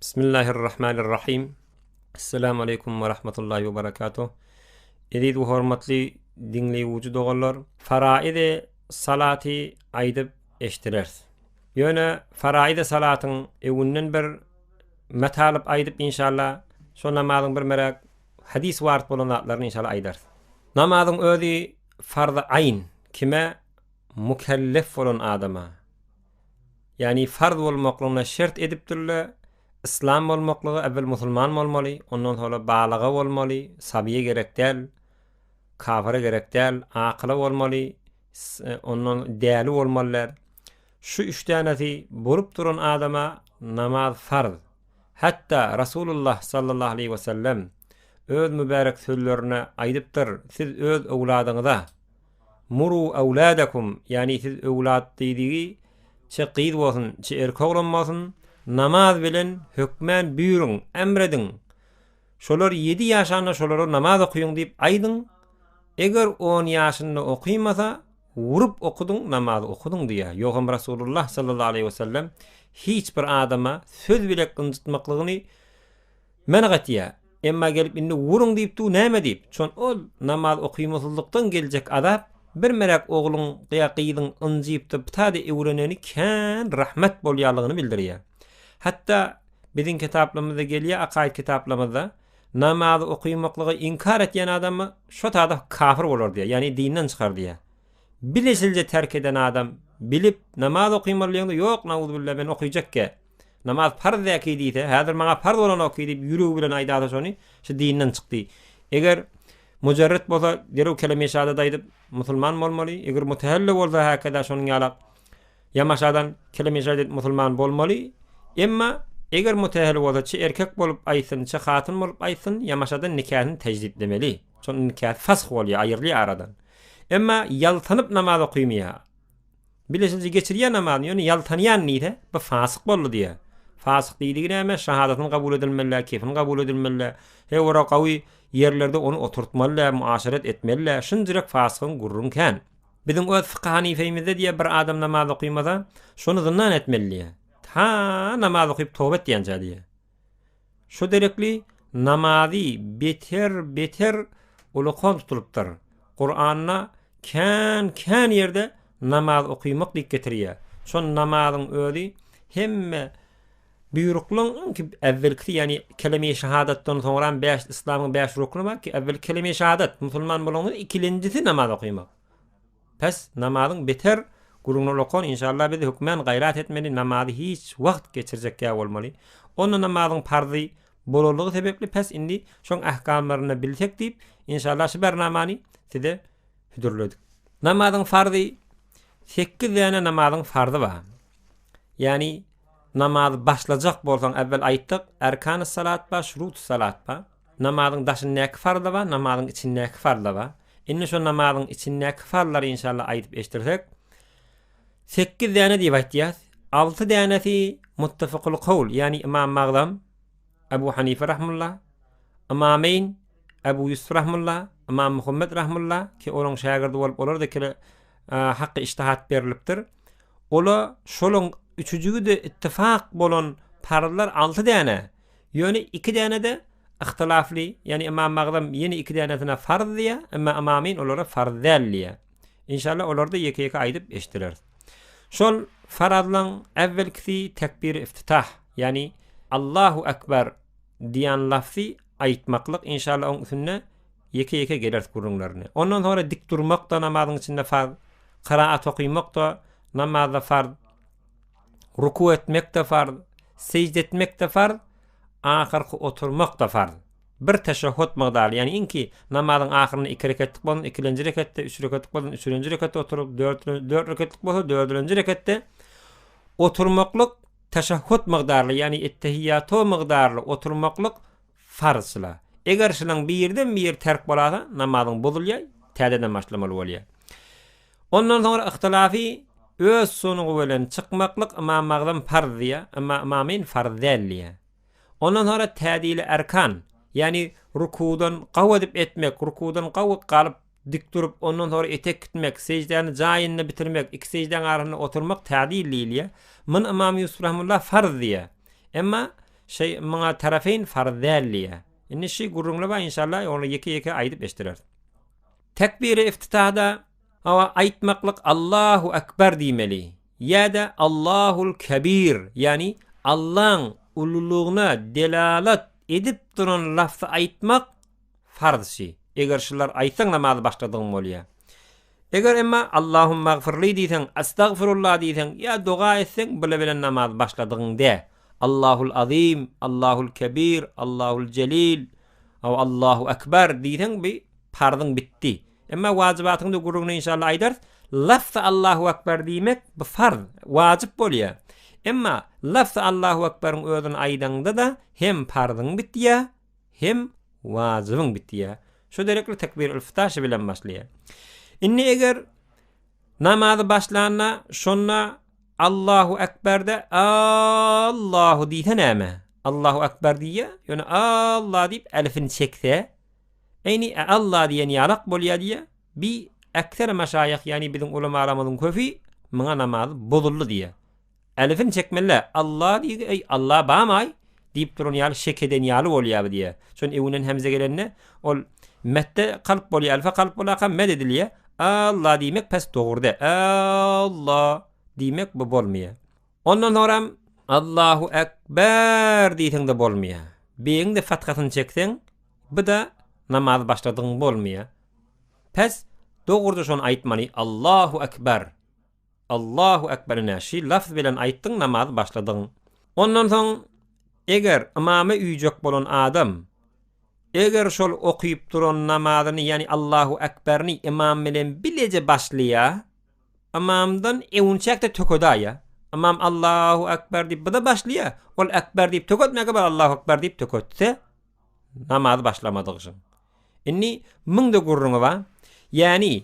Bismillahirrahmanirrahim. Assalamu alaikum ve rahmatullahi ve barakatuh. Edid ve hormatly dinleýüwçi dogallar, faraid-i salati aýdyp eşdiler. Ýöne faraid-i salatyň ewünden bir metalyp aýdyp inşallah şol namazyň bir merak hadis wart bolan zatlaryny inşallah aýdar. Namazyň özi farz-ı ayn, kime mukellef bolan adama. Yani farz bolmaklygyna şert edipdirler. İslam bolmaklygy evvel musulman bolmaly, ondan sonra balyga bolmaly, sabiye gerek däl, kafira gerek däl, akla bolmaly, ondan däli bolmalylar. Şu üç tanesi bolup duran adama namaz farz. Hatta Rasulullah sallallahu aleyhi ve sellem öz mübarek sözlerine aýdypdyr. Siz öz owladyňyza muru awladakum, yani siz owlad diýdigi çykyz bolsun, çy erkek bolanmasyn, namaz bilen hükmen büýürüň, emredin. Şolar 7 ýaşanda şolara namaz okuýun diýip aýdyň. Eger 10 ýaşynda okuýmasa, wurup okudyň, namaz okudyň diýär. Ýogam Rasulullah sallallahu aleyhi we sellem hiç bir adama söz bile gynjytmaklygyny men gatýar. Emma gelip indi wuruň diýipdi, näme diýip? Çon ol namaz okuýmasızlykdan geljek adap bir merak ogluň qiyakydyň ynjypdy, bitade öwreneni kän rahmet bolýarlygyny bildirýär. Hatta bizim kitaplarımızda geliyor, akaid kitaplarımızda namazı okuyamaklığı inkar etyen adamı şu taada kafir olur diye, yani dinden çıkar diye. Bilesilce terk eden adam bilip namaz okuyamalıydı, yok nauzubillah ben okuyacak ki namaz farz ekidiyse, hazır bana farz olan okuyup yürüyü bilen aydada sonu şu dinden çıktı. Eğer mucerret bolsa derew kelime-i şehadet aýdyp musulman bolmaly, eger mutahallil bolsa hakada şonuň ýalap ýamaşadan kelime-i şehadet musulman bolmaly. Emma eger mutahallil bolsa çy erkek bolup aýsyn, çy hatyn bolup aýsyn, ýamaşadan nikahyny tejdidlemeli. Şol nikah fasx bolýar, aýyrly aradan. Emma ýaltanyp namaz okuýmaýar. Bilesinçe geçirýän namazy, ýöne ýaltanýan niýde, bu fasyk boldy diýär. Fasyk diýdigi näme? Şahadatyny kabul edilmeli, kefini kabul edilmeli. Hewara gawy yerlerde onu oturtmalylar, muaşeret etmeliler. Şunjyrek fasykyň gurrun kän. Bizim öz fiqh Hanifeýimizde diýär bir adam namaz okuýmasa, şonu zynnan etmeli. Ha namaz okuyup tövbe diýençe diýär. Şu derekli namazy beter ulukon tutulupdyr. Kur'anna kän yerde namaz okuýmak diýip getirýär. Şol namazyň özi hemme büýrükliň ki evvelki, yani kelime-i şehadatdan soňra 5 İslamyň 5 rukny bar ki evvel kelime-i şehadat musulman bolanyň ikincisi namaz okuýmak. Pes namazyň beter gurunul okon inşallah biz hükmen gayret etmeli, namazy hiç wagt geçirjek ýa bolmaly. Onu namazyň parzy boluldygy sebepli pes indi şoň ahkamlaryny bilsek diýip inşallah şu bernamany size hüdürledik. Namazyň farzy 8 ýene namazyň farzy bar. Yani namaz başlajak bolsaň evvel aýtdyk, erkan-ı salat bar, şurut salat bar. Namazyň daşyndaky farzy bar, namazyň içindäki farzy bar. Indi şu namazyň içindäki farzlary inşallah aýdyp eşdirsek 8 däne diýip aýtýar. 6 dänesi muttafaqul qawl, yani İmam Magdam, Ebu Hanife rahimullah, İmameyn, Ebu Yusuf rahimullah, İmam Muhammed rahimullah ki olaň şagirdi bolup olar da kele haqqy iştihat berilipdir. Ola şolun üçüncüsü de ittifak bolan farzlar 6 däne. Ýöne 2 däne de ihtilafly, yani İmam Magdam ýene 2 dänesine farz diýär, emma İmameyn olara farz däl. İnşallah olarda ýeke-ýeke aýdyp eşdiler. Şol farazlaň evvelki tekbir iftitah, yani Allahu Ekber diýen lafzy aýtmaklyk inşallah oň üstüne ýeke-ýeke geler gurunlaryny. Ondan sonra dik durmak da namazyň içinde farz, qiraat okuýmak da namazda farz, ruku etmek de farz, secde etmek de farz, ahyrky oturmak da farz. Bir teşehhüd migdary, yani inki namazyň ahyryny 2 rekatlyk bolan, 2-nji rekatda, 3 rekatlyk bolan, 3-nji rekatda oturup 4 rekatlyk bolan, 4-nji rekatda oturmaklyk teşehhüd migdary, yani ettehiyyatu migdary oturmaklyk farzlar. Eger şunyň birden bir terk bolasa, namazyň bozulýar, täzeden başlamaly bolýar. Ondan sonra ihtilafy öz sonugy bilen çykmaklyk İmam Magdam farz diýär, emma İmameyn farz däl. Ondan sonra tädili erkan, yani rukudan qawdip etmek, rukudan qawık qalıp dik durup ondan sonra etek gitmek, secdeni jaýyny bitirmek, iki secden arasyna oturmak tädil diýilýär. Men İmam Yusuf rahimullah farz diýär. Emma şey maňa tarafeyn farz dälliýe. Indi şi gurrunlaba inşallah onu ýeke-ýeke aýdyp eşdirer. Tekbir-i iftitahda awa aýtmaklyk Allahu ekber diýmeli. Ýa-da Allahul Kebir, yani Allah'ın ululuğuna delalat edip duran lafzı aýtmak farz. Eger şular aýtsaň namaz başladyň bolýar. Eger emma Allahumma gfirli diýsen, astagfirullah diýsen, ya dua etsen bilen namaz başladyň de. Allahul Azim, Allahul Kebir, Allahul Celil, aw Allahu Ekber diýsen bi farzyň bitdi. Emma wajibatyňda gurruguna inşallah aýdar, lafz Allahu Ekber diýmek bu farz, wajib bolýar. Emma lafz Allahu Ekber'in özüni aýdanda da hem farzyň bitdiýär, hem wajibyň bitdiýär. Şu derekli tekbir-ül iftitah bilen başlaýar. Inni eger namazy başlanna şonna Allahu Ekber'de Allahu diýsen näme? Allahu Ekber diýe, ýöne Allah diýip elifini çekse, eyni Allah diýen ýalak bolýar diýe, bi ekser meşayih yani bizim ulamalarymyzyň köpi maňa namaz bozuldy diýe. Elifini çekmelle Allah diýe, ey Allah bamay diýip duran ýaly şekeden ýaly bolýar diýe. Şol ewunen hemze gelenne ol mette kalp bolýar, alfa kalp bolýar, med edilýär. Allah diýmek pes dogurda. Allah diýmek bu bolmaýar. Ondan sonra Allahu Ekber diýsen de bolmaýar. Beýinde fathasyny çekseň, bu da namaz başladyň bolmaýar. Pes dogurda şonu aýtmaly. Allahu Ekber. Allahu Ekber näşi lafz bilen aýtdyň, namaz başladyň. Ondan soň eger imamy üýjek bolan adam eger şol okuyup duran namazyny yani Allahu Ekberni imam bilen bileje başlaýar, imamdan ewunçakda töködäýär. Imam Allahu Ekber diýip bada başlaýar. Ol Ekber diýip tökötmäge bar Allahu Ekber diýip tökötse namaz başlamadyk üçin. Inni mıňda gurruňy bar. Yani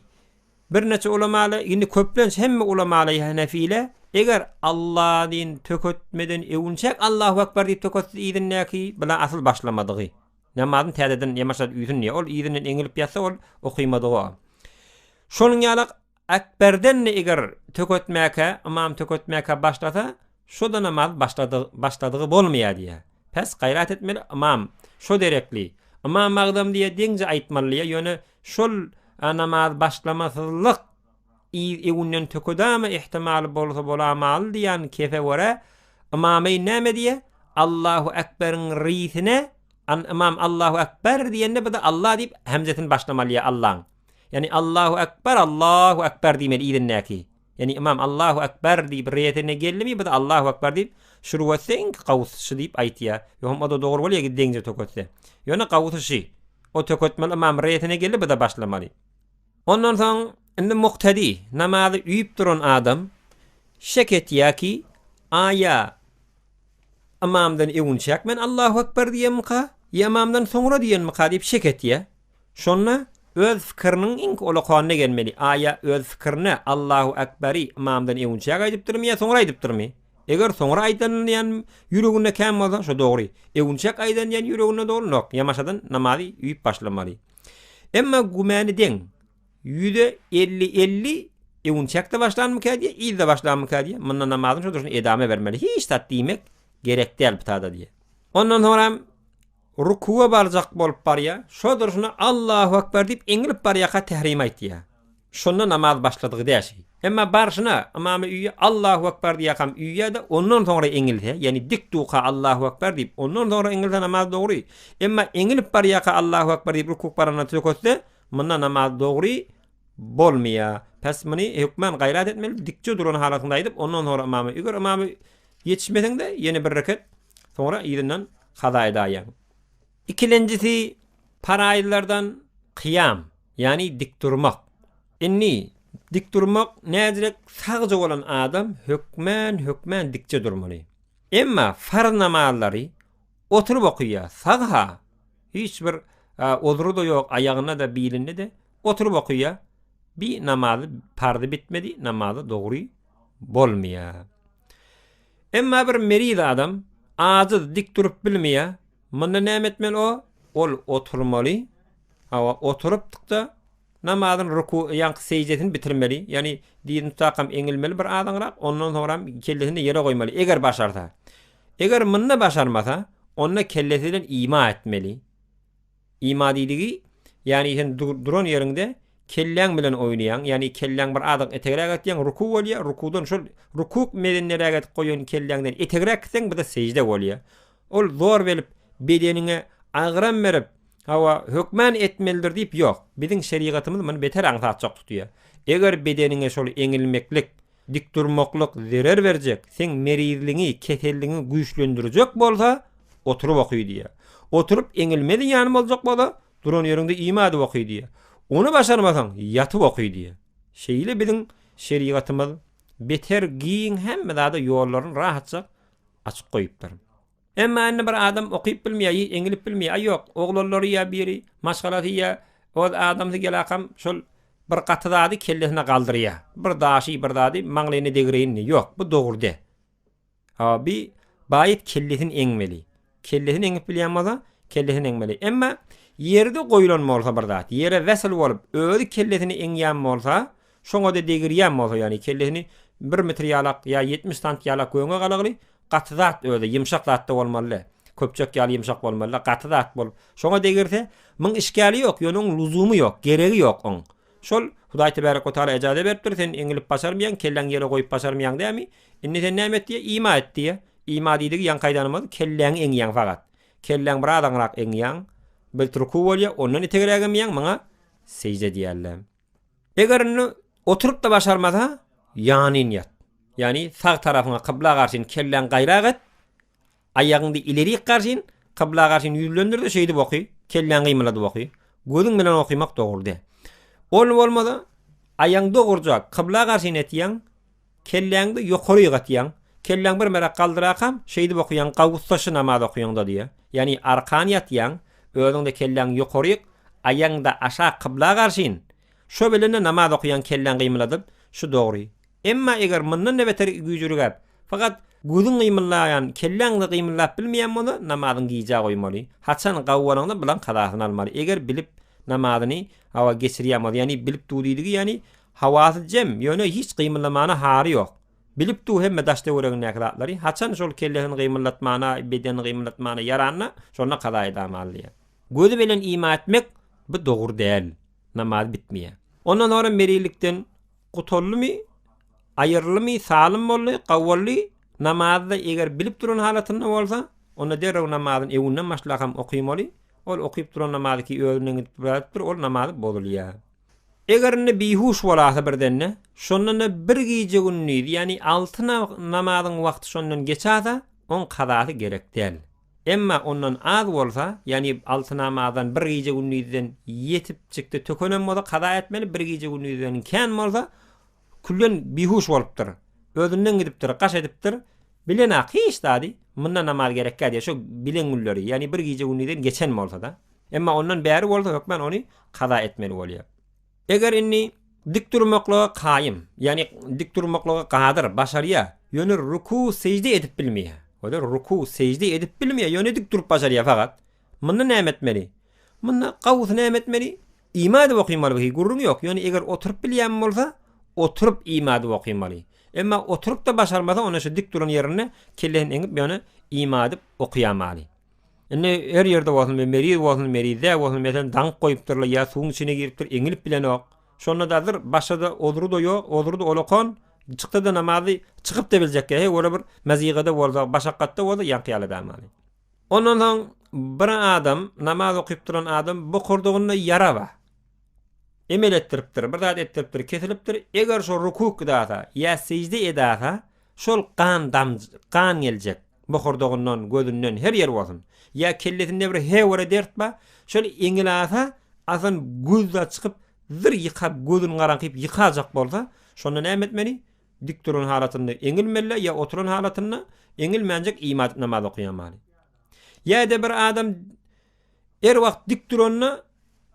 bir neçe ulamalar, indi köplenç hemme ulamalar Hanefiler eger Allah diýen tökötmeden ewunçak Allahu Ekber diýip tökötse ýa-da näki bilen asl başlamadygy. Namazın täzeden ýamaşat üýdün ýa ol ýerinden eňilip ýatsa ol okuýmadygy. Şonuň ýaly Ekberden eger tökötmäke, imam tökötmäke başlasa, şo da namaz başladygy bolmaýar diýär. Pes gaýrat etmeli imam şo derekli. Imam magdam diýe deňje aýtmaly, ýöne şol namaz başlamasyzlyk ewunden töködäme ihtimali bolsa bolamaly diýen kefe wara imamy näme diýe? Allahu Ekber'in riýetine imam Allahu Ekber diýende bu da Allah diýip hemzetini başlamaly Allah'ın. Yani Allahu Ekber diýmeli ýa-da yani imam Allahu Ekber diýip riýetine gelmeli, bu da Allahu Ekber diýip şurwatsyň gawsy diýip aýtýar. Ýöne o da dogry bolýar ki deňje tökötse. Ýöne gawsy o tökötmeli imam riýetine geldi, bu da başlamaly. Ondan soň indi muqtadi namazy üýüp duran adam şek etýär ki aya imamdan ewunçak men Allahu Ekber diýemmi? Imamdan soňra diýenmi diýip şek etýär. Şonna öz fikiriniň ink olakanyna gelmeli. Aya öz fikirini Allahu Ekberi imamdan ewunçak aýdypdyrmy ýa soňra aýdypdyrmy? Eger soňra aýdan ýan ýüreginde käm bolsa şo dogry. Ewunçak aýdan ýan ýüreginde dogry nok. Ýamaşadan namazy üýüp başlamaly. Emma gumany deň %50-50 ewunçakda başlanmy diýe, ýa-da başlanmy diýe. Mundan namazyny şo duruşyny edame bermeli. Hiç tat diýmek gerek däl bu tada diýe. Ondan sonra rukuwa barjak bolup barýar. Şo duruşyny Allahu Ekber diýip eňilip barýaka tehrim aýtýar. Şonda namaz başladygy däşi. Emma barşyna imamy üýe Allahu Ekber diýäkam üýede ondan sonra eňilse, yani dik duqa Allahu Ekber diýip ondan sonra eňilse namaz dogry. Emma eňilip barýaka Allahu Ekber diýip rukuk barana tökötse, mundan namaz dogry bolmaýar. Pes muny hükmen gaýrat etmeli, dikçe duran halatynda aýdyp ondan sonra imamy eger imamy yetişmesinde ýene bir rekat sonra ýerinden kaza edaýar. İkincisi paraýlardan qiyam, yani dik durmak. Inni dik durmak näzirek sagja bolan adam hökmen dikçe durmaly. Emma farz namazlary oturup okuýar, sagha hiç bir oduru da yok, ayağına da bilinde de oturup okuýar. Bir namazı fardy bitmedi, namazı dogry bolmaýar. Emma bir meriz adam azyz dik durup bilmeýär. Munda näme etmeli o? Ol oturmaly. Oturupda namazın ruku ýa-da secdesini bitirmeli. Yani diýin takam eňilmeli bir adaňrak, ondan sonra kellesini ýere goýmaly. Eger başarsa. Eger munda başarmasa, onna kellesinden ima etmeli. İma diýdigi yani sen duran yerinde kelläň bilen oýnayan, yani kelläň bir adam etegrek etýän ruku bolýar, rukudan şol rukuk medenlerege goýan kelläňden etegrek etsen bir de secde bolýar. Ol zor belip bedenine agyram berip hawa hökmen etmelidir diýip ýok. Biziň şeriatymyz muny beter aňsatjak tutýar. Eger bedenine şol eňilmeklik, dik durmakluk zerer berjek, sen merizliği, keselliği güýçlendirjek bolsa oturup okuy diýär. Oturup eňilmedi ýany boljak bola, duran ýerinde ima edip okuy diýär. Onu başarmasaň yatyp okuy diýär. Şeýle biziň şeriatymyz beter giň hemme zada ýollaryny rahatça açyk goýupdyr. Emma anna bir adam okuyup bilmeýär, eňilip bilmeýär. Ýok, oglallary ýa biri, maşgalaty ýa o adamdy gelakam şol bir gatyzady kellesine galdyrýar. Bir daşy bir dady maňlyny degireýin. Ýok, bu dogry. Abi baýyt kellesini eňmeli. Kellesini eňip bilýän bolsa, kellesini eňmeli. Emma yerde goýulan bolsa bir zat, yere wesel bolup özi kellesini eňýän bolsa, şoňa da degirýän bolsa, ýani kellesini 1 metr ýalak ýa 70 sant ýalak goýuňa galagly, gaty zat özi ýymşak zatda bolmaly. Köpçek ýaly ýymşak bolmaly, gaty zat bolup. Şoňa degirse, muň işgali ýok, ýonyň luzumy ýok, geregi ýok oň. Şol Hudaý tebarek we taala ejazet beripdir, sen eňilip başarmaýan, kelläň ýere goýup başarmaýan diými? Indi sen näme etdi? Ima etdi. İma diýdigi ýan gaýdanymyz kelläň eňýän fagat. Kelläň bir adamrak eňýän, bir turku bolýar, ondan itegeregem maňa secde diýerler. Eger oturup da başarmasa, ýanyň ýat. Yani sağ tarafına kıbla karşın kellen gayrak et, ayagyňdy ileri karşın kıbla karşın ýüzlendir de şeýdi okuy, kellen gymylady okuy. Gözüň bilen okumak dogry. Ol bolmada ayaň dogurjak, kıbla karşın etýän, kelläňdi ýokary gatýan, kelläň bir merak galdyrakam, şeýdi okuyan gawussaşy namaz okuýanda diýär. Yani arkan ýatýan, özüňde kelläň ýokary, ayaňda aşa kıbla karşın. Şo bilen namaz okuyan kellen gymyladyp, şu dogry. Emma eger mundan nebeter güýjürgäp, fakat gözüň gymylaýan, kelläňde gymylap bilmeýän bola namazyň giýja goýmaly. Haçan gawwalaňda bilen qadasyny almaly. Eger bilip namazyny hawa geçirýän bola, ýani bilip duýdigi, ýani hawasy jem, ýöne hiç gymylamana hary ýok. Bilip du hemme daşda öwregen näklatlary, haçan şol kellesini gymylatmana, bedeni gymylatmana yaranna, şonu qada edamaly. Gözü bilen ima etmek bu dogry däl. Namaz bitmeýär. Ondan sonra merilikden gutullymy, aýyrlymy, salym bolly, gawwally namazda eger bilip duran halatynda bolsa, onda derrew namazyny ewunden maşlakam okuýmaly. Ol okuyup duran namazy ki öwründen gidip duratdyr, ol namazy bolýar. Eger ne bihuş bolasa birdenne, şondan bir gije günnüýdi, ýani 6 namazyň wagty şondan geçäse, on qadasy gerek däl. Emma ondan az bolsa, ýani 6 namazdan bir gije günnüýden ýetip çykdy, tökenen bolsa qada etmeli, bir gije günnüýden kän bolsa küllen bihuş bolupdyr. Özünden gidipdir, gaş edipdir. Bilen hiç dady, mundan namaz gerek diýär. Şo bilen gülleri, ýani bir gije günnüýden geçen bolsa da. Emma ondan bäri bolsa hökmen ony qada etmeli bolýar. Eger inni dik durmaklyga qaýym, ýani dik durmaklyga gadyr, başarýar, ýöne ruku secde edip bilmeýär. Olar ruku secde edip bilmeýär, ýöne dik durup başarýar fakat. Munda näme etmeli? Munda gawus näme etmeli? İma edip okuýmaly, gurrun ýok. Ýöne eger oturup bilýän bolsa, oturup ima edip okuýmaly. Emma oturup da başarmasa, ona şu dik duran ýerine kellesini eňip ýöne ima edip okuýamaly. Indi her ýerde bolsun, meriz bolsun, merizde bolsun, mesen dank goýupdyrlar, ýa suwuň içine giripdir, eňilip bilen ok. Şonda dadyr başada oluru da ýok, oluru da olokon, çykdy da namazy çykyp da biljek. He, ola bir mazigada bolsa, başakatda bolsa ýanqyala damaly. Ondan soň bir adam, namaz okuyup duran adam bu kurdugyna ýara bar. Emel ettiripdir, bir zat ettiripdir, kesilipdir. Eger şo rukuk edasa, ýa secde edasa, şol kan geljek. Bu kurdugyndan, gözünden her ýer bolsun. Ya kellesinde bir hewre dertba, şol eňilasa, asan gözda çykyp, zir ýykap gözüni garankyp ýykajak bolsa, şonda näme etmeli? Dik duran halatynda eňilmeli, ýa oturan halatynda eňilmänjek ima namaz okuýamaly. Ýa da bir adam her wagt dik duranna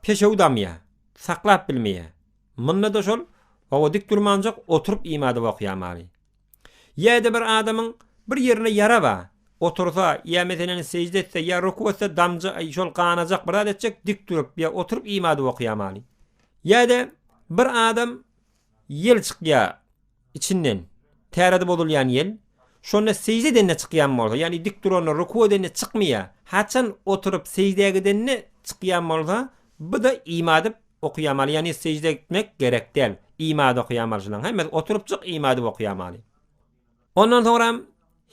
peşewdamýa, saklap bilmeýär. Munda da şol, o dik durmanjak oturup ima edip okuýamaly. Ýa da bir adamyň bir ýerine ýara bar. Otursa, ýa meselen secde etse, ýa ruku etse damja şol ganajak bir etjek, dik durup ýa oturup ima edip okuýamaly. Ýa da bir adam yel çykýar içinden, tärede bolýan yel, şonda secde denne çıkýan bolsa, ýani dik duran ruku denne çıkmaya, haçan oturup secdege denne çıkýan bolsa, bu da imad okuýamaly, ýani secde etmek gerek değil. İmad okuýamaly. Hem oturup çık imad okuýamaly. Ondan sonra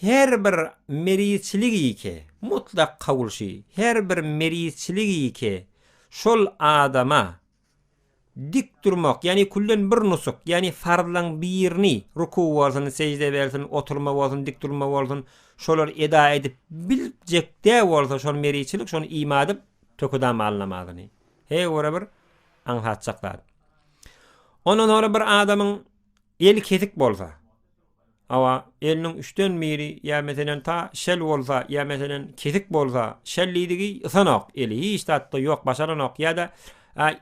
her bir meriçilik ki, mutlak kavulşy, her bir meriçilik ki, şol adama dik durmak, yani kullen bir nusuk, yani farzlaň birini, ruku bolsun, secde bolsun, oturma bolsun, dik durma bolsun, şolar eda edip biljekde bolsa şol meriçilik, şonu imad töküden alnamadyny. Hey ora bir anhatçaklar. Ondan sonra bir adamın eli ketik bolsa, awa eliniň üçden biri ya meselen ta şel bolsa, ya meselen ketik bolsa, şellidigi ısanok, eli hiç tatda yok, başaranok, ya da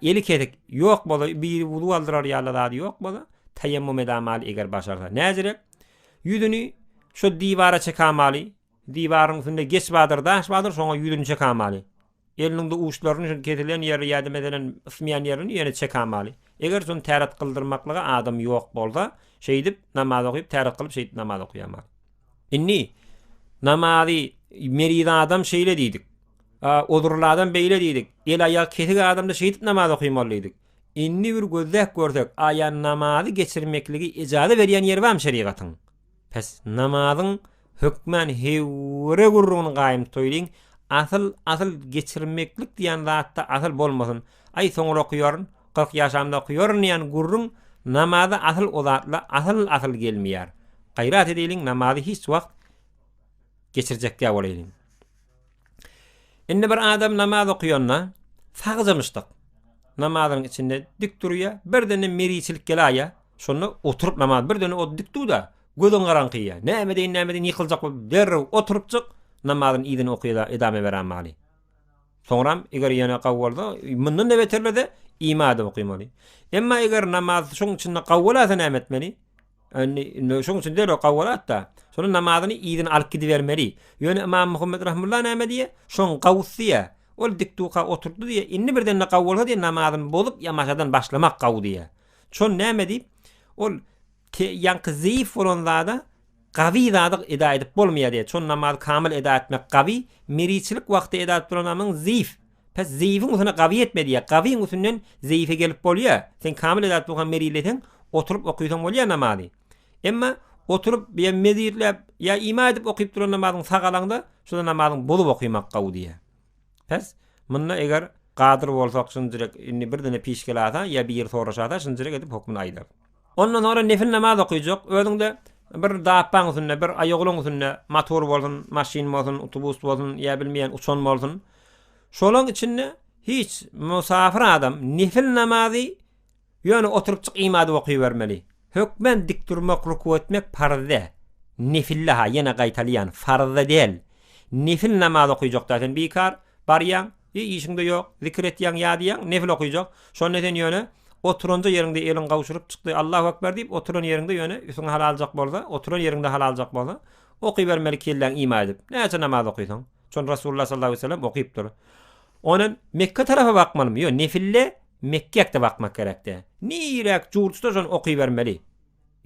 eli ketik yok bola, bir wudu aldyrar ýaly yok bola, tayammum edamaly eger başarsa. Näzire? Ýüzüni şo divara çekamaly, diwarın üstünde geç badyr, daş badyr, soňa ýüzüni çekamaly. Eliniň de uçlaryny ketilen ýeri ýa-da meselen ısmayan ýerini ýene çekamaly. Eger şonu täret kıldırmaklyga adam yok bolsa, şeýdip namaz okuyup täret kılıp şeýdip namaz okuyamar. Inni namazy merida adam şeýle diýdik. Odurly adam beýle diýdik. El aýak ketik adam da şeýdip namaz okuymaly diýdik. Inni bir gözlek görsek, aýan namazy geçirmekligi ijada berýän ýeri barmy şerigatyň? Pes namazyň hökmen hewre gurruny gaýym toýlyň, asıl geçirmeklik diýen zatda asıl bolmasyn. Ay soňra okuýaryn, 40 ýaşamda okuýaryn ýan gurrun namazy asıl ozatla asıl gelmeýär. Gaýrat edeliň namazy hiç wagt geçirjekde bolaylyň. Indi bir adam namaz okuýanna sagzymışdyk. Namazyň içinde dik durýa, birdene meriçilik gelýär. Şonu oturup namaz birdene o dik durda, gözüň garaňky. Näme deýin ýykyljak, derrew oturup çyk, namazyň ýygyny okuýar, edame berenmeli. Soňram eger ýene gawwalda, mundan da beterlede imad okuýmaly. Emma eger namaz şoň içinde gawwala sanam etmeli. Şoň içinde gawwalat da, şonu namazyny ýygyny alyp gidibermeli. Ýöne Imam Muhammed rahimehullah näme diýe? Şoň gawsy ol diktuqa oturdu diye, inni birden gawwalha diye namazyn bolup ýamaşadan başlamak gaw diye. Şon näme diýip? Ol ýanky zayıf bolan zada gawy zady eda edip bolmaýar diye. Şon namaz kamil eda etmek gawy, meriçilik wagty eda etip duranamyň zayıf. Pes zayıfyň usuna gawy etmedi ýa. Gawyň usunden zayıfe gelip bolýar. Sen kamil eda etip bolan meriletin oturup okuýsan bolýar namazy. Emma oturup bir medirlep ya ima edip okuyup duran namazyň sagalaňda şo namazyň bolup okuýmak gaw diye. Pes munna eger gadyr bolsak şunjyrek indi birdene piş gelata ya bir ýer soraşada şunjyrek edip hukmuny aýdar. Ondan sonra nefil namaz okuyjak. Özüňde bir dapaň üstünde, bir aýagyň üstünde motor bolsun, maşin bolsun, otobus bolsun, ýa bilmeýän uçan bolsun. Şolaň içinde hiç musafir adam nefil namazy ýöne oturup çyk imady okuýbermeli. Hökmen dik durmak, ruku etmek farz. Nefillah ýene gaýtalýan farz değil. Nefil namaz okuyjak daten bikar barýan, işiňde ýok, zikir etýän ýa-diýän nefil okuyjak. Şondan ýöne oturunca yerinde elin kavuşurup çıktı. Allahu Ekber deyip oturun yerinde yöne üstüne halal alacak bolsa, oturun yerinde halal alacak bolsa, okuyvermeli kellen ima edip. Näçe namaz okuysan? Şon Rasulullah sallallahu aleyhi ve sellem okuyup dur. Onun Mekke tarafa bakmalı mı? Yok, nefille Mekke'ye de bakmak gerekti. Nirek jurtsta şon okuyvermeli.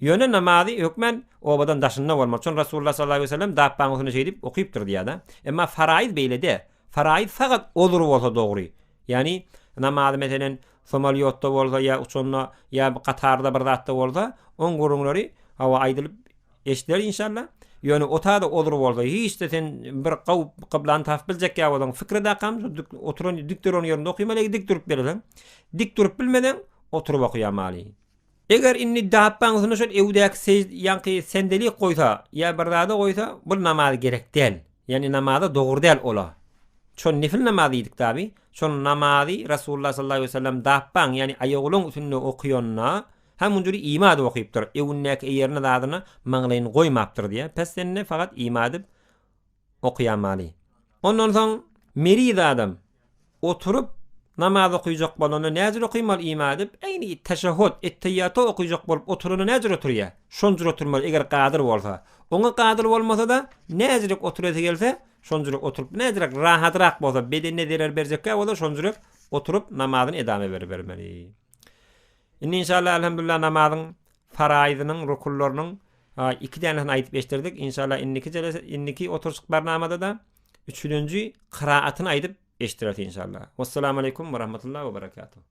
Yöne namazı hükmen obadan daşında olmalı. Şon Rasulullah sallallahu aleyhi ve sellem dağpan usunu şey deyip okuyup dur diye da. Ama faraiz beyle de. Faraiz fakat olur olsa doğru. Yani namazı mesela Somaliyotda bolsa ya uçonna ya Katarda bir zatda bolsa on gurunlary hawa aýdylyp eşitler inşallah. Ýöne otada olur bolsa hiç de sen bir qiblan taf biljek ýa bolan fikrida kam oturan diktoron ýerinde okuymaly, dik durup berelen. Dik durup bilmeden oturup okuýamaly. Eger inni dappan usuny şol ewdäk ýanky sendelik goýsa ýa bir zada goýsa bu namaz gerek değil. Yani namaza dogry değil ola. Şon nefil namazı diýdik tabi. Şon namazı Rasulullah sallallahu aleyhi ve sellem dappan yani aýagyň üstünde okuýanna hem munjuri imad okuyupdyr. Ewnek ýerine zadyny maňlaýyn goýmapdyr diýe. Pesenne fakat imad edip okuýamaly. Ondan soň merid adam oturup namaz okuyacak bolany näzir okuýmaly imad edip eýni teşehhüd etteýýaty okuyacak bolup oturuny näzir oturýar. Şonjur oturmaly eger gadyr bolsa. Oňa gadyr bolmasa da näzir oturýar gelse şonjuruk oturup nädirek rahatrak bolsa bedenine derer berjekkä bolar şonjuruk oturup namazyny edame bermeli. Inşallah elhamdülillah namazyň faraizynyň, rukullarynyň iki tanesini aytıp eştirdik. İnşallah inniki oturuşuk barnamada da üçüncü kıraatını aytıp eştiret inşallah. Vesselamu aleyküm ve rahmetullahi ve berekatuhu.